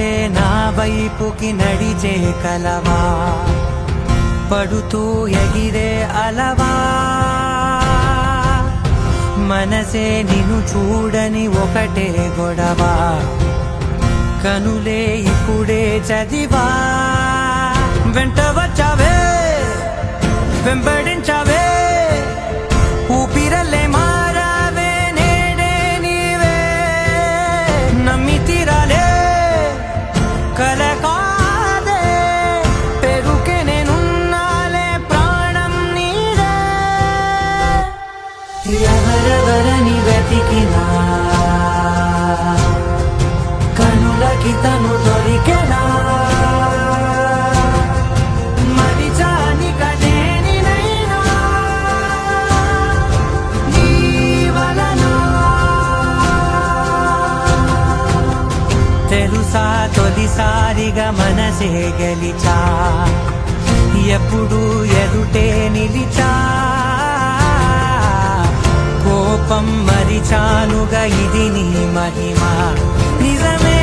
కనులే నా వైపుకి నడిచే కలవా పడుతూ ఎగిరే అలవా మనసే నిన్ను చూడని ఒకటే గొడవ కనులే ఇప్పుడే చదివా వెంట వచ్చావే వెంబడించావే ఊపిరల్లే మారావే నేడే నీవే నమ్మి తీరాలే కల కాదే పెరుకే నేనున్నాలే ప్రాణం నీదే ఎవరెవరని వెతికినా కనులకి తను దొరికెనా తెలుసా తొలిసారిగా మనసే గెలిచా ఎప్పుడు ఎదుటే నిలిచా కోపం మరిచానుగా ఇది నీ మహిమ నిజమే